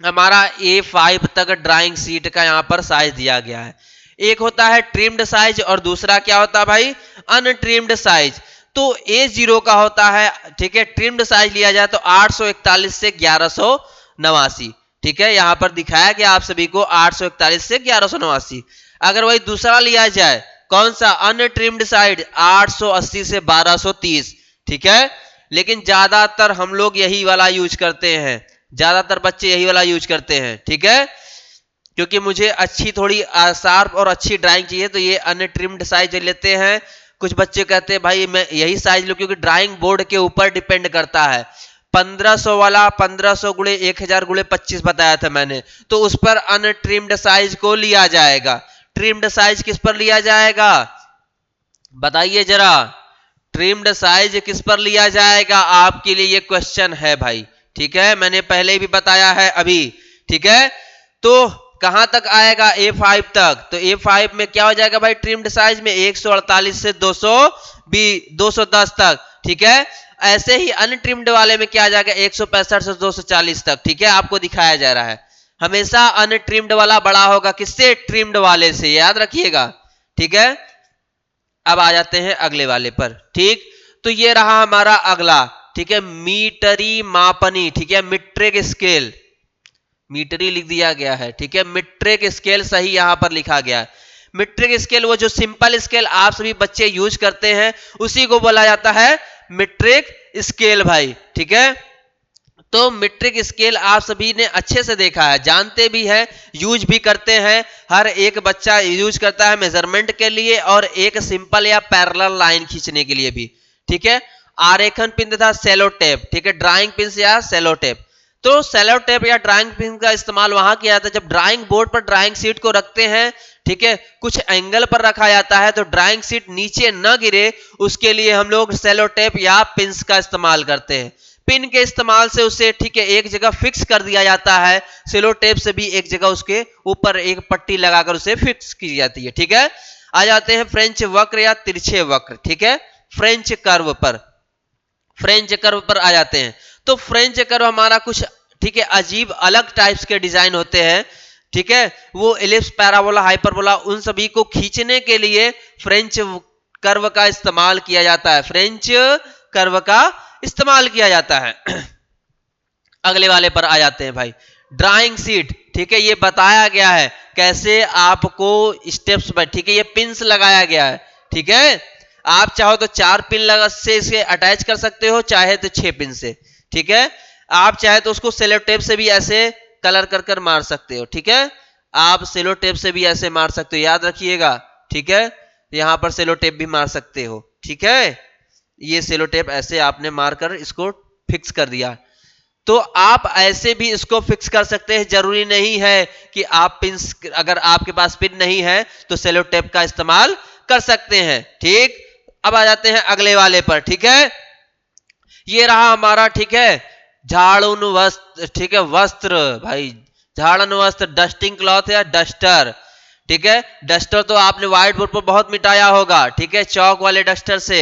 हमारा A5 तक ड्राइंग शीट का यहां पर साइज दिया गया है। एक होता है ट्रिम्ड साइज और दूसरा क्या होता है भाई, अनट्रिम्ड साइज। तो A0 का होता है, ठीक है, ट्रिम्ड साइज लिया जाए तो 841 से 1189, ठीक है, यहां पर दिखाया गया आप सभी को 841 से 1189। अगर वही दूसरा लिया जाए, कौन सा, अनट्रिम्ड साइड, 880 से 1230, ठीक है। लेकिन ज्यादातर हम लोग यही वाला यूज करते हैं, ज्यादातर बच्चे यही वाला यूज करते हैं, ठीक है, क्योंकि मुझे अच्छी थोड़ी शार्प और अच्छी ड्राइंग चाहिए, तो ये अनट्रिम्ड साइज लेते हैं। कुछ बच्चे कहते हैं भाई मैं यही साइज लूं, क्योंकि ड्राइंग बोर्ड के ऊपर डिपेंड करता है। 1500 वाला 1500 गुणे 1000 गुणे 25 बताया था मैंने, तो उस पर अनट्रिम्ड साइज को लिया जाएगा। ट्रिम्ड साइज किस पर लिया जाएगा, बताइए जरा, ट्रिम्ड साइज किस पर लिया जाएगा, आपके लिए ये क्वेश्चन है भाई, ठीक है, मैंने पहले भी बताया है अभी, ठीक है। तो कहां तक आएगा, A5 तक। तो A5 में क्या हो जाएगा भाई, ट्रिम्ड साइज में 148 से 210 तक, ठीक है। ऐसे ही अनट्रिम्ड वाले में क्या आ जाएगा, 165 से 240 तक, ठीक है, आपको दिखाया जा रहा है। हमेशा अनट्रिम्ड वाला बड़ा होगा किससे, ट्रिम्ड वाले से, याद रखिएगा, ठीक है। अब आ जाते हैं अगले वाले पर, ठीक। तो ये रहा हमारा अगला, ठीक है, मीटरी मापनी, ठीक है, मीट्रिक स्केल, मीटरी लिख दिया गया है, ठीक है, मीट्रिक स्केल सही यहां पर लिखा गया है। मीट्रिक स्केल, वो जो सिंपल स्केल आप सभी बच्चे यूज करते हैं, उसी को बोला जाता है मीट्रिक स्केल भाई, ठीक है। तो मीट्रिक स्केल आप सभी ने अच्छे से देखा है, जानते भी हैं, यूज भी करते हैं, हर एक बच्चा यूज करता है मेजरमेंट के लिए और एक सिंपल या पैरेलल लाइन खींचने के लिए भी, ठीक है। आरेखन पिन तथा सेलो टेप, ठीक है, ड्राइंग पिन या सेलो टेप। तो सेलो टेप या ड्राइंग पिन का इस्तेमाल वहां किया जाता है जब ड्राइंग बोर्ड पर ड्राइंग शीट को रखते हैं, ठीक है, कुछ एंगल पर रखा जाता है तो ड्राइंग शीट नीचे न गिरे, उसके लिए हम लोग सेलो टेप या पिंस का इस्तेमाल करते हैं। पिन के इस्तेमाल से उसे, ठीक है, एक जगह फिक्स कर दिया जाता है, सेलो टेप से भी एक जगह उसके ऊपर एक पट्टी लगाकर उसे फिक्स की जाती है, ठीक है। आ जाते हैं फ्रेंच वक्र या तिरछे वक्र, ठीक है, फ्रेंच कर्व पर, फ्रेंच कर्व पर आ जाते हैं। तो फ्रेंच कर्व हमारा कुछ, ठीक है, अजीब अलग टाइप्स के डिजाइन होते हैं, ठीक है, वो एलिप्स, पैराबोला, हाइपरबोला, उन सभी को खींचने के लिए फ्रेंच कर्व का इस्तेमाल किया जाता है, फ्रेंच कर्व का इस्तेमाल किया जाता है। अगले वाले पर आ जाते हैं भाई, ड्राइंग शीट, ठीक है, ये बताया गया है कैसे आपको स्टेप्स पर, ठीक है, ये पिंस लगाया गया है, ठीक है, आप चाहो तो 4 पिन लगा से इसे अटैच कर सकते हो, चाहे तो 6 पिन से, ठीक है, आप चाहे तो उसको सेलो टेप से भी ऐसे कलर कर कर मार सकते हो, ठीक है, आप सेलो टेप से भी ऐसे मार सकते हो, याद रखिएगा, ठीक है, यहां पर सेलो टेप भी मार सकते हो, ठीक है, ये सेलो टेप ऐसे आपने मारकर इसको फिक्स कर दिया। तो आप ऐसे भी इसको फिक्स कर सकते हैं, जरूरी नहीं है कि आप पिन, अगर आपके पास पिन नहीं है तो सेलो टेप का इस्तेमाल कर सकते हैं, ठीक। अब आ जाते हैं अगले वाले पर, ठीक है, ये रहा हमारा, ठीक है, झाड़ून वस्त्र, ठीक है, वस्त्र भाई, झाड़न वस्त्र, डस्टिंग क्लॉथ या डस्टर, ठीक है, डस्टर तो आपने व्हाइट बोर्ड पर बहुत मिटाया होगा, ठीक है, चौक वाले डस्टर से,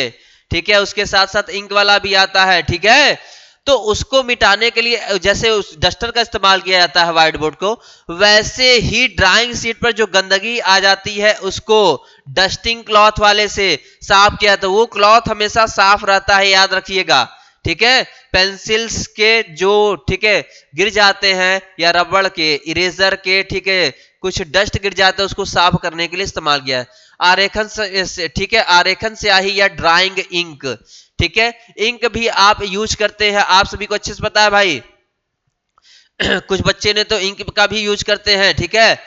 ठीक है, उसके साथ साथ इंक वाला भी आता है, ठीक है, तो उसको मिटाने के लिए जैसे उस डस्टर का इस्तेमाल किया जाता है व्हाइट बोर्ड को, वैसे ही ड्राइंग शीट पर जो गंदगी आ जाती है उसको डस्टिंग क्लॉथ वाले से साफ किया, तो वो क्लॉथ हमेशा साफ रहता है, याद रखिएगा, ठीक है, पेंसिल्स के जो, ठीक है, गिर जाते हैं या रबड़ के, इरेजर के, ठीक है, कुछ डस्ट गिर जाता है उसको साफ करने के लिए इस्तेमाल किया है। आरेखन से, ठीक है, आरेखन स्याही या ड्राइंग इंक, ठीक है, इंक भी आप यूज करते हैं, आप सभी को अच्छे से पता है भाई। कुछ बच्चे ने तो इंक का भी यूज करते हैं, ठीक है,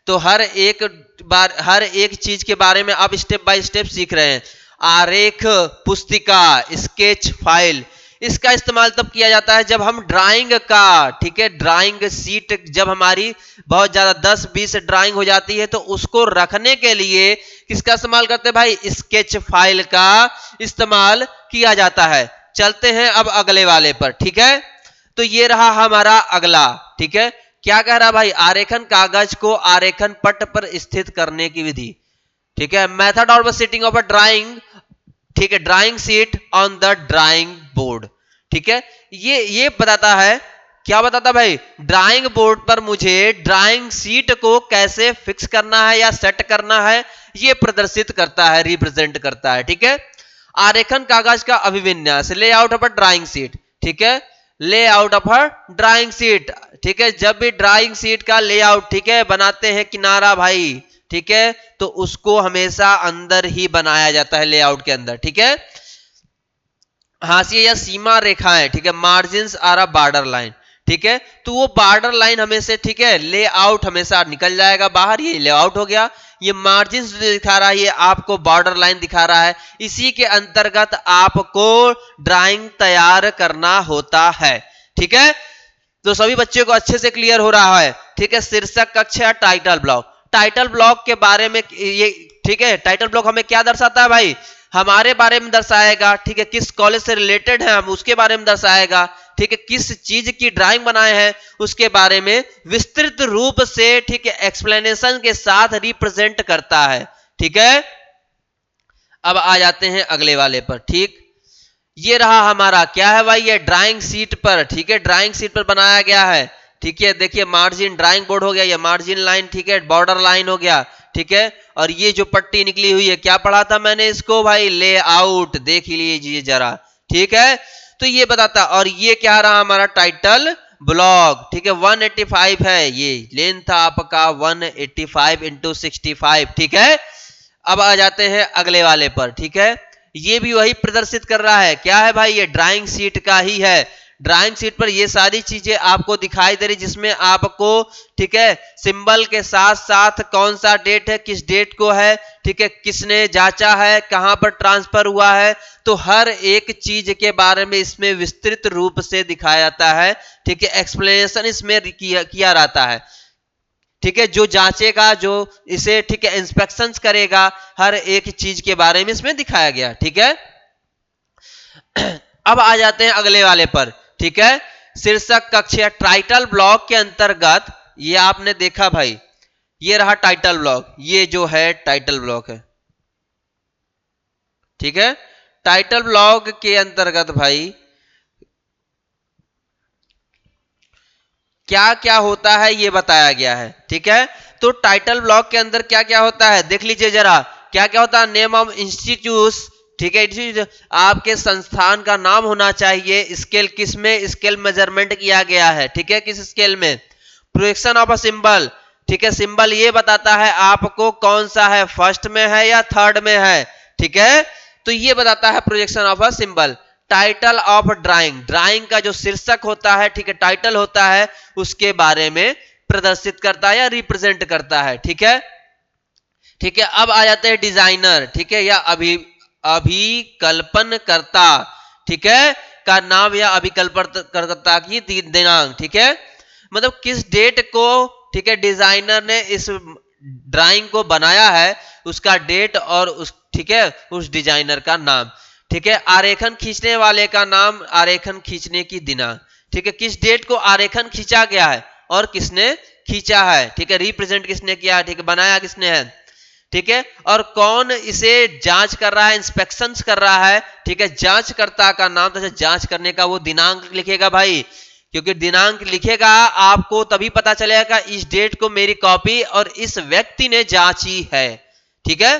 तो हर एक बार हर एक चीज के बारे में आप स्टेप बाय स्टेप सीख रहे हैं। आरेख पुस्तिका, स्केच फाइल, इसका इस्तेमाल तब किया जाता है जब हम ड्राइंग का, ठीक है, ड्राइंग शीट जब हमारी बहुत ज्यादा 10-20 ड्राइंग हो जाती है तो उसको रखने के लिए किसका इस्तेमाल करते हैं भाई, स्केच फाइल का इस्तेमाल किया जाता है। चलते हैं अब अगले वाले पर, ठीक है, तो ये रहा हमारा अगला, ठीक है, क्या कह रहा भाई, आरेखन कागज को आरेखन पट पर स्थित करने की विधि, ठीक है, method of sitting of a drawing, ठीक है, drawing sheet on the drawing board, ठीक है, ये बताता है, क्या बताता भाई, ड्राइंग बोर्ड पर मुझे ड्राइंग शीट को कैसे फिक्स करना है या सेट करना है, ये प्रदर्शित करता है, रिप्रेजेंट करता है, ठीक है। आरेखन कागज का अभिविन्यास, layout of a drawing sheet, ठीक है, layout of a drawing sheet, ठीक है, जब भी ड्राइंग शीट का लेआउट, ठीक है, बनाते हैं किनारा भाई, ठीक है, तो उसको हमेशा अंदर ही बनाया जाता है, लेआउट के अंदर, ठीक है, हाशिए या सीमा रेखाएं, ठीक है, margin are a border line, ठीक है, तो वो बॉर्डर लाइन हमेशा, ठीक है, लेआउट हमेशा निकल जाएगा बाहर, ये लेआउट हो गया, ये मार्जिन दिखा रहा है, ये आपको बॉर्डर लाइन दिखा रहा है, इसी के अंतर्गत आपको ड्राइंग तैयार करना होता है, ठीक है, तो सभी बच्चों को अच्छे से क्लियर हो रहा है, ठीक है। शीर्षक कक्ष या टाइटल ब्लॉक, टाइटल ब्लॉक के बारे में ये, ठीक है, टाइटल ब्लॉक हमें क्या दर्शाता है भाई, हमारे बारे में दर्शाएगा, ठीक है, किस कॉलेज से रिलेटेड है हम उसके बारे में दर्शाएगा, ठीक है, किस चीज की ड्राइंग बनाए हैं उसके बारे में विस्तृत रूप से, ठीक है, एक्सप्लेनेशन के साथ रिप्रेजेंट करता है, ठीक है। अब आ जाते हैं अगले वाले पर, ठीक, ये रहा हमारा क्या है भाई, ये ड्राइंग शीट पर, ठीक है, ड्राइंग शीट पर बनाया गया है, ठीक है, देखिए मार्जिन ड्राइंग बोर्ड हो गया, ये मार्जिन लाइन, ठीक है, बॉर्डर लाइन हो गया, ठीक है, और ये जो पट्टी निकली हुई है, क्या पढ़ा था मैंने इसको भाई, लेआउट, देख लीजिए जरा, ठीक है, तो ये बताता, और ये क्या रहा हमारा टाइटल ब्लॉक, ठीक है, 185 है, ये लेंथ आपका 185 इंटू 65, ठीक है। अब आ जाते हैं अगले वाले पर, ठीक है, ये भी वही प्रदर्शित कर रहा है, क्या है भाई, ये ड्राइंग शीट का ही है, ड्राइंग शीट पर ये सारी चीजें आपको दिखाई दे रही, जिसमें आपको ठीक है सिंबल के साथ साथ कौन सा डेट है, किस डेट को है, ठीक है किसने जांचा है, कहां पर ट्रांसफर हुआ है, तो हर एक चीज के बारे में इसमें विस्तृत रूप से दिखाया जाता है। ठीक है, एक्सप्लेनेशन इसमें किया रहता है। ठीक है, जो जांचेगा, जो इसे ठीक है इंस्पेक्शंस करेगा, हर एक चीज के बारे में इसमें दिखाया गया। ठीक है, अब आ जाते हैं अगले वाले पर। ठीक है, शीर्षक कक्ष या टाइटल ब्लॉक के अंतर्गत ये आपने देखा भाई, ये रहा टाइटल ब्लॉक, ये जो है टाइटल ब्लॉक है। ठीक है, टाइटल ब्लॉक के अंतर्गत भाई क्या क्या होता है ये बताया गया है। ठीक है, तो टाइटल ब्लॉक के अंदर क्या क्या होता है देख लीजिए जरा, क्या क्या होता है। नेम ऑफ इंस्टीट्यूट, ठीक है आपके संस्थान का नाम होना चाहिए। स्केल किस में स्केल मेजरमेंट किया गया है, ठीक है किस स्केल में। प्रोजेक्शन ऑफ अ सिंबल, ठीक है सिंबल ये बताता है आपको कौन सा है, फर्स्ट में है या थर्ड में है। ठीक है, तो ये बताता है projection of a symbol. Title of drawing, drawing का जो शीर्षक होता है, ठीक है टाइटल होता है, उसके बारे में प्रदर्शित करता है या रिप्रेजेंट करता है। ठीक है, ठीक है, अब आ जाते हैं डिजाइनर, ठीक है या अभिकल्पन करता, ठीक है का नाम या अभिकल्पन करता की दिनांक। ठीक है, मतलब किस डेट को ठीक है डिजाइनर ने इस ड्राइंग को बनाया है, उसका डेट और उस ठीक है उस डिजाइनर का नाम। ठीक है, आरेखन खींचने वाले का नाम, आरेखन खींचने की दिनांक। ठीक है, किस डेट को आरेखन खींचा गया है और किसने खींचा है। ठीक है, रिप्रेजेंट किसने किया है, ठीक है बनाया किसने है। ठीक है, और कौन इसे जांच कर रहा है, इंस्पेक्शन कर रहा है। ठीक है, जांचकर्ता का नाम, तो जांच करने का वो दिनांक लिखेगा भाई, क्योंकि दिनांक लिखेगा आपको तभी पता चलेगा इस डेट को मेरी कॉपी और इस व्यक्ति ने जांची है। ठीक है,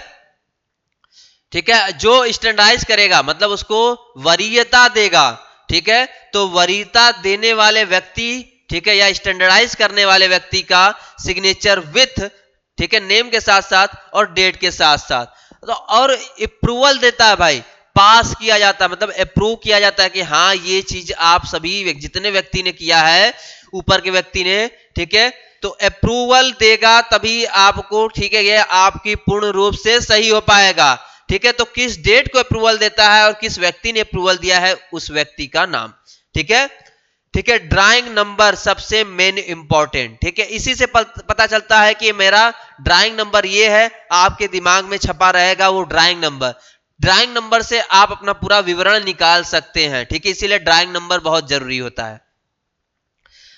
ठीक है, जो स्टैंडर्डाइज करेगा मतलब उसको वरीयता देगा। ठीक है, तो वरीयता देने वाले व्यक्ति, ठीक है या स्टैंडर्डाइज करने वाले व्यक्ति का सिग्नेचर विथ, ठीक है नेम के साथ साथ और डेट के साथ साथ, तो और अप्रूवल देता है भाई, पास किया जाता है मतलब अप्रूव किया जाता है कि हाँ ये चीज आप सभी जितने व्यक्ति ने किया है, ऊपर के व्यक्ति ने, ठीक है तो अप्रूवल देगा तभी आपको, ठीक है ये आपकी पूर्ण रूप से सही हो पाएगा। ठीक है, तो किस डेट को अप्रूवल देता है और किस व्यक्ति ने अप्रूवल दिया है, उस व्यक्ति का नाम। ठीक है, ठीक है, ड्राइंग नंबर सबसे मेन इंपॉर्टेंट। ठीक है, इसी से पता चलता है कि मेरा ड्राइंग नंबर ये है, आपके दिमाग में छपा रहेगा वो ड्राइंग नंबर। ड्राइंग नंबर से आप अपना पूरा विवरण निकाल सकते हैं। ठीक है, इसीलिए ड्राइंग नंबर बहुत जरूरी होता है।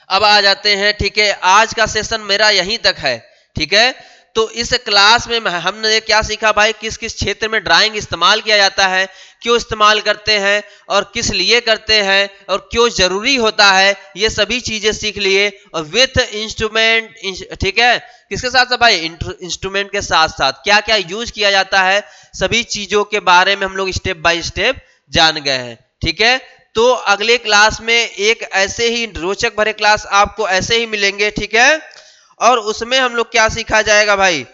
अब आ जाते हैं, ठीक है आज का सेशन मेरा यहीं तक है। ठीक है, तो इस क्लास में हमने क्या सीखा भाई, किस किस क्षेत्र में ड्राइंग इस्तेमाल किया जाता है, क्यों इस्तेमाल करते हैं और किस लिए करते हैं और क्यों जरूरी होता है, ये सभी चीजें सीख लिए। और विथ इंस्ट्रूमेंट, ठीक है किसके साथ साथ भाई, इंस्ट्रूमेंट के साथ साथ क्या क्या यूज किया जाता है, सभी चीजों के बारे में हम लोग स्टेप बाय स्टेप जान गए हैं। ठीक है, तो अगले क्लास में एक ऐसे ही रोचक भरे क्लास आपको ऐसे ही मिलेंगे। ठीक है, और उसमें हम लोग क्या सीखा जाएगा भाई,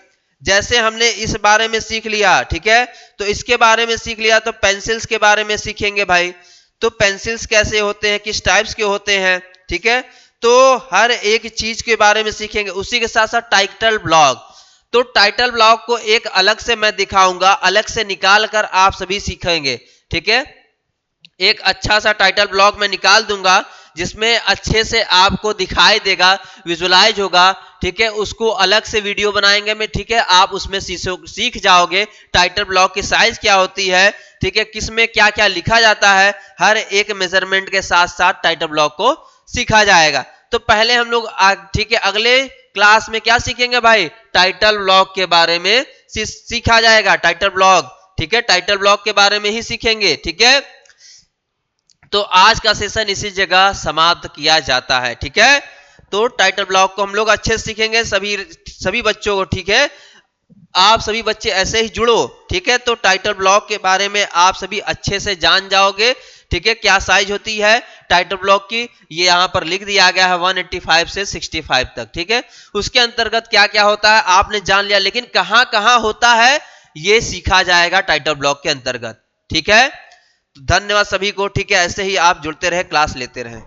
जैसे हमने इस बारे में सीख लिया, ठीक है तो इसके बारे में सीख लिया, तो पेंसिल्स के बारे में सीखेंगे भाई, तो पेंसिल्स कैसे होते हैं, किस टाइप्स के होते हैं। ठीक है, तो हर एक चीज के बारे में सीखेंगे। उसी के साथ साथ टाइटल ब्लॉक, तो टाइटल ब्लॉक को एक अलग से मैं दिखाऊंगा, अलग से निकाल कर आप सभी सीखेंगे। ठीक है, एक अच्छा सा टाइटल ब्लॉक में निकाल दूंगा जिसमें अच्छे से आपको दिखाई देगा, विजुलाइज होगा। ठीक है, उसको अलग से वीडियो बनाएंगे मैं। ठीक है, आप उसमें सीख जाओगे टाइटल ब्लॉक की साइज क्या होती है, ठीक है किसमें क्या क्या लिखा जाता है, हर एक मेजरमेंट के साथ साथ टाइटल ब्लॉक को सीखा जाएगा। तो पहले हम लोग ठीक है अगले क्लास में क्या सीखेंगे भाई, टाइटल ब्लॉक के बारे में सीखा जाएगा, टाइटल ब्लॉक। ठीक है, टाइटल ब्लॉक के बारे में ही सीखेंगे। ठीक है, तो आज का सेशन इसी जगह समाप्त किया जाता है। ठीक है, तो टाइटल ब्लॉक को हम लोग अच्छे से सीखेंगे सभी बच्चों को। ठीक है, आप सभी बच्चे ऐसे ही जुड़ो। ठीक है, तो टाइटल ब्लॉक के बारे में आप सभी अच्छे से जान जाओगे। ठीक है, क्या साइज होती है टाइटल ब्लॉक की, ये यहां पर लिख दिया गया है 185 से 65 तक। ठीक है, उसके अंतर्गत क्या क्या होता है आपने जान लिया, लेकिन कहां कहां होता है ये सीखा जाएगा टाइटल ब्लॉक के अंतर्गत। ठीक है, धन्यवाद सभी को। ठीक है, ऐसे ही आप जुड़ते रहे, क्लास लेते रहें।